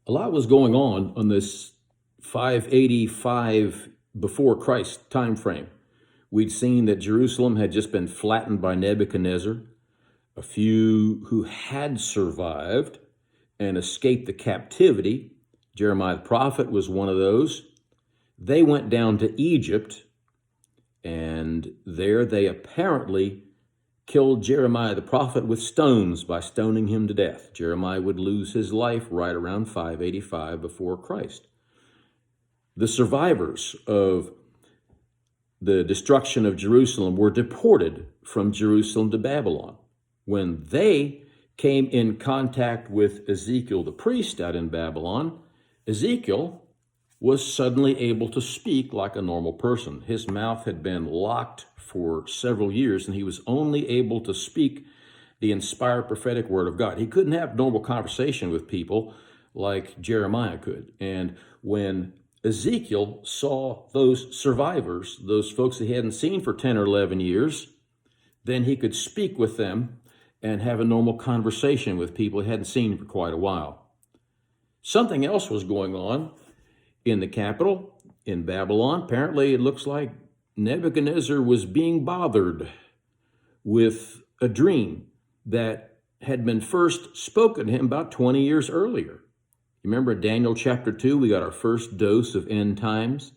A lot was going on this 585 before Christ time frame. We'd seen that Jerusalem had just been flattened by Nebuchadnezzar. A few who had survived and escaped the captivity, Jeremiah the prophet was one of those. They went down to Egypt, and there they apparently killed Jeremiah the prophet with stones by stoning him to death. Jeremiah would lose his life right around 585 before Christ. The survivors of the destruction of Jerusalem were deported from Jerusalem to Babylon. When they came in contact with Ezekiel the priest out in Babylon, Ezekiel was suddenly able to speak like a normal person. His mouth had been locked for several years, and he was only able to speak the inspired prophetic word of God. He couldn't have normal conversation with people like Jeremiah could. And when Ezekiel saw those survivors, those folks he hadn't seen for 10 or 11 years, then he could speak with them and have a normal conversation with people he hadn't seen for quite a while. Something else was going on in the capital, in Babylon. Apparently, it looks like Nebuchadnezzar was being bothered with a dream that had been first spoken to him about 20 years earlier. Remember Daniel chapter 2, we got our first dose of end times.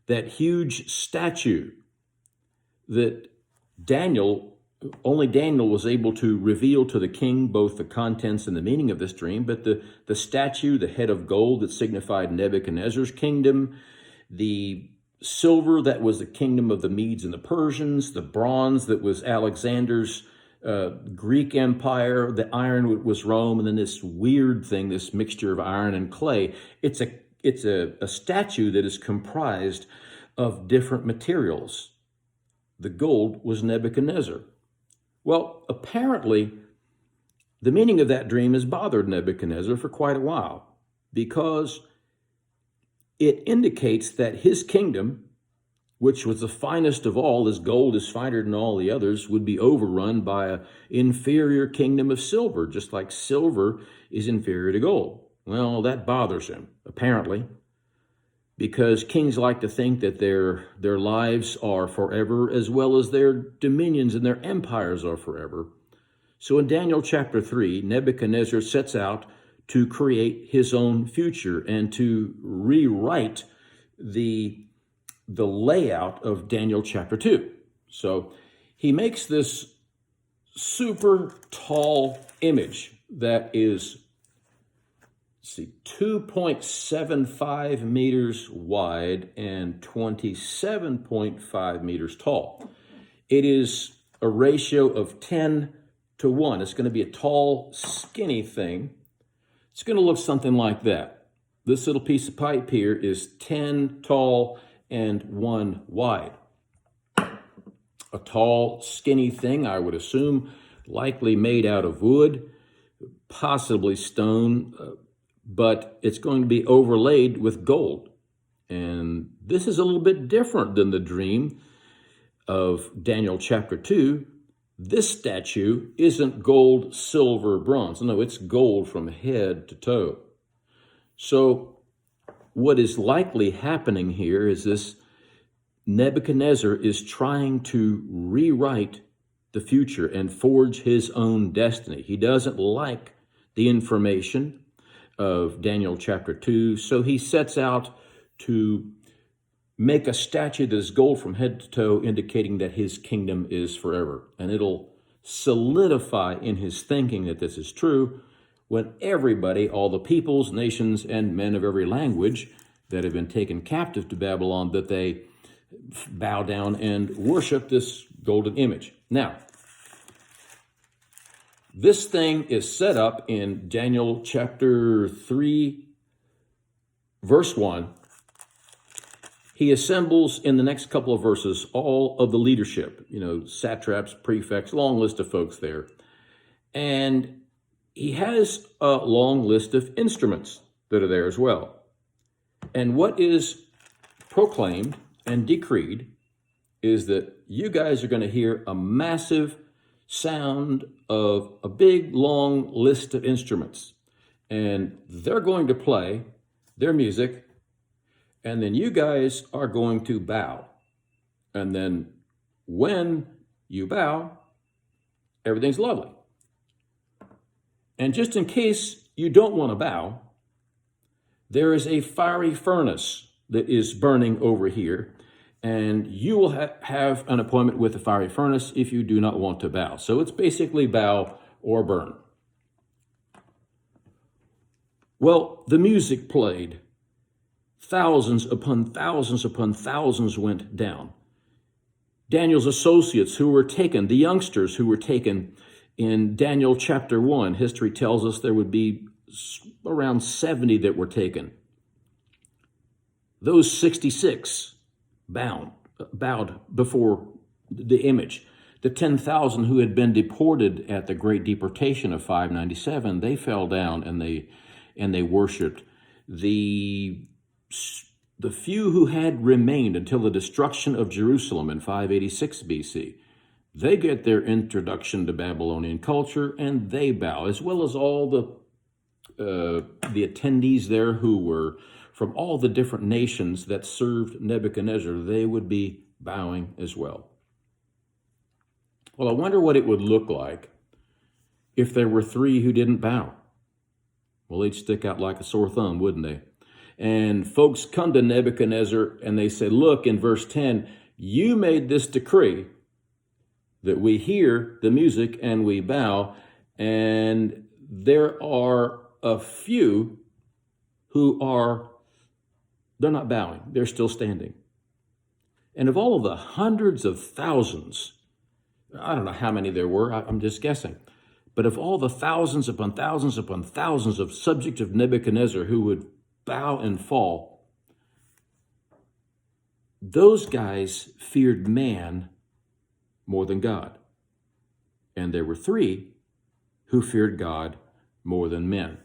That huge statue that only Daniel was able to reveal to the king both the contents and the meaning of this dream, but the statue, the head of gold that signified Nebuchadnezzar's kingdom, the silver that was the kingdom of the Medes and the Persians, the bronze that was Alexander's Greek Empire, the iron was Rome, and then this weird thing, this mixture of iron and clay. It's a statue that is comprised of different materials. The gold was Nebuchadnezzar. Well, apparently, the meaning of that dream has bothered Nebuchadnezzar for quite a while, because it indicates that his kingdom, which was the finest of all, as gold is finer than all the others, would be overrun by an inferior kingdom of silver, just like silver is inferior to gold. Well, that bothers him, apparently, because kings like to think that their lives are forever, as well as their dominions and their empires are forever. So in Daniel chapter 3, Nebuchadnezzar sets out to create his own future and to rewrite the layout of Daniel chapter 2. So he makes this super tall image that is 2.75 meters wide and 27.5 meters tall. It is a ratio of 10 to 1. It's going to be a tall, skinny thing. It's going to look something like that. This little piece of pipe here is 10 tall and 1 wide. A tall, skinny thing, I would assume, likely made out of wood, possibly stone, but it's going to be overlaid with gold. And this is a little bit different than the dream of Daniel chapter 2. This statue isn't gold, silver, bronze. No, it's gold from head to toe. So what is likely happening here is this: Nebuchadnezzar is trying to rewrite the future and forge his own destiny. He doesn't like the information of Daniel chapter 2, so he sets out to make a statue that is gold from head to toe, indicating that his kingdom is forever. And it'll solidify in his thinking that this is true when everybody, all the peoples, nations, and men of every language that have been taken captive to Babylon, that they bow down and worship this golden image. Now, this thing is set up in Daniel chapter 3, verse 1. He assembles in the next couple of verses all of the leadership, satraps, prefects, long list of folks there. And he has a long list of instruments that are there as well. And what is proclaimed and decreed is that you guys are going to hear a massive sound of a big, long list of instruments. and they're going to play their music, and then you guys are going to bow. And then when you bow, everything's lovely. And just in case you don't want to bow, there is a fiery furnace that is burning over here, and you will have an appointment with the fiery furnace if you do not want to bow. So it's basically bow or burn. Well, the music played. Thousands upon thousands went down. Daniel's associates who were taken, the youngsters who were taken in Daniel chapter 1, history tells us there would be around 70 that were taken. Those 66 bowed before the image. The 10,000 who had been deported at the great deportation of 597, they fell down and they worshiped. The few who had remained until the destruction of Jerusalem in 586 BC, they get their introduction to Babylonian culture and they bow, as well as all the attendees there who were from all the different nations that served Nebuchadnezzar. They would be bowing as well. Well, I wonder what it would look like if there were 3 who didn't bow. Well, they'd stick out like a sore thumb, wouldn't they? And folks come to Nebuchadnezzar and they say, look, in verse 10, you made this decree that we hear the music and we bow, and there are a few who they're not bowing, they're still standing. And of all of the hundreds of thousands, I don't know how many there were, I'm just guessing, but of all the thousands upon thousands upon thousands of subjects of Nebuchadnezzar who would bow and fall, those guys feared man more than God. And there were 3 who feared God more than men.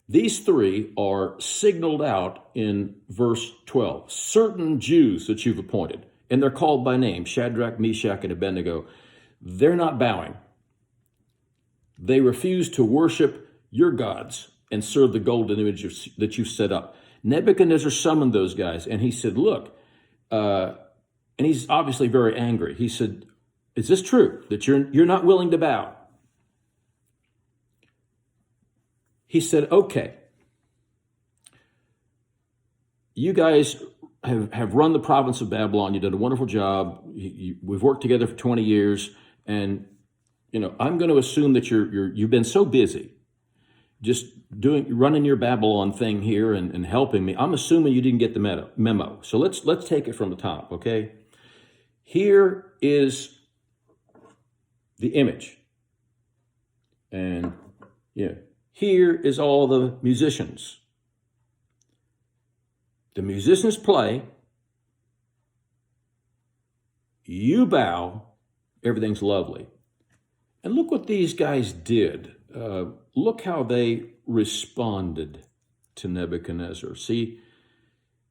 These 3 are signaled out in verse 12. Certain Jews that you've appointed, and they're called by name, Shadrach, Meshach, and Abednego. They're not bowing. They refuse to worship your gods and serve the golden image that you set up. Nebuchadnezzar summoned those guys, and he said, look, and he's obviously very angry. He said, is this true, that you're not willing to bow? He said, okay, you guys have run the province of Babylon. You've done a wonderful job. We've worked together for 20 years. And, I'm going to assume that you've been so busy just running your Babylon thing here and helping me. I'm assuming you didn't get the memo. So let's take it from the top, okay? Here is the image. And, here is all the musicians. The musicians play. You bow. Everything's lovely. And look what these guys did. Look how they responded to Nebuchadnezzar. See,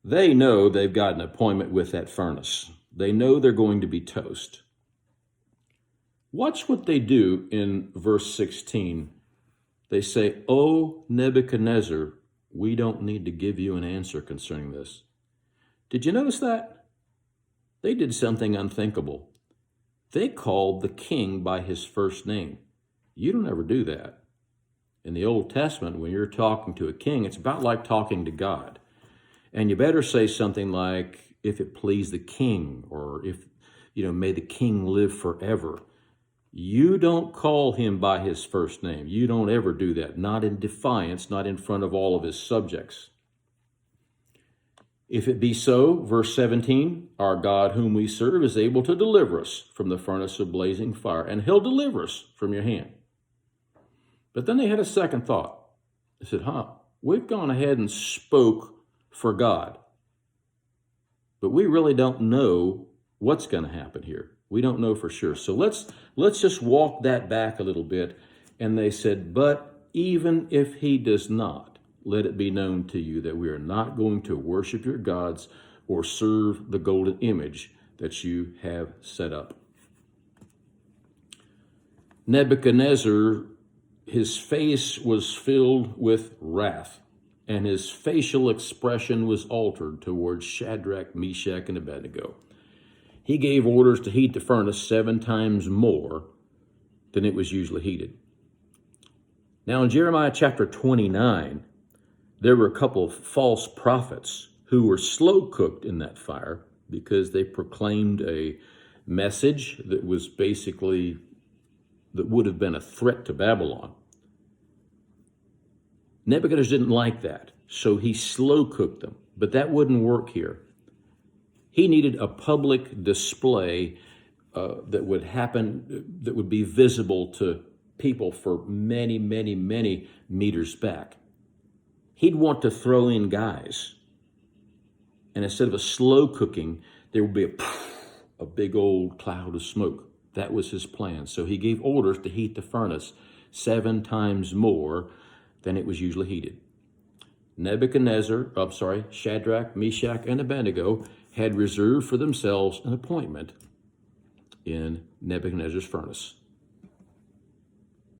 they know they've got an appointment with that furnace. They know they're going to be toast. Watch what they do in verse 16. They say, "O Nebuchadnezzar, we don't need to give you an answer concerning this." Did you notice that? They did something unthinkable. They called the king by his first name. You don't ever do that. In the Old Testament, when you're talking to a king, it's about like talking to God. And you better say something like, if it please the king, or if, may the king live forever. You don't call him by his first name. You don't ever do that, not in defiance, not in front of all of his subjects. If it be so, verse 17, our God whom we serve is able to deliver us from the furnace of blazing fire, and he'll deliver us from your hand. But then they had a second thought. They said, we've gone ahead and spoke for God, but we really don't know what's going to happen here. We don't know for sure. So let's just walk that back a little bit. And they said, but even if he does not, let it be known to you that we are not going to worship your gods or serve the golden image that you have set up. Nebuchadnezzar his face was filled with wrath, and his facial expression was altered towards Shadrach, Meshach, and Abednego. He gave orders to heat the furnace 7 times more than it was usually heated. Now in Jeremiah chapter 29, there were a couple of false prophets who were slow cooked in that fire because they proclaimed a message that was basically, that would have been a threat to Babylon. Nebuchadnezzar didn't like that, so he slow cooked them, but that wouldn't work here. He needed a public display that would happen, that would be visible to people for many, many, many meters back. He'd want to throw in guys. And instead of a slow cooking, there would be a big old cloud of smoke. That was his plan. So he gave orders to heat the furnace 7 times more than it was usually heated. Shadrach, Meshach, and Abednego had reserved for themselves an appointment in Nebuchadnezzar's furnace.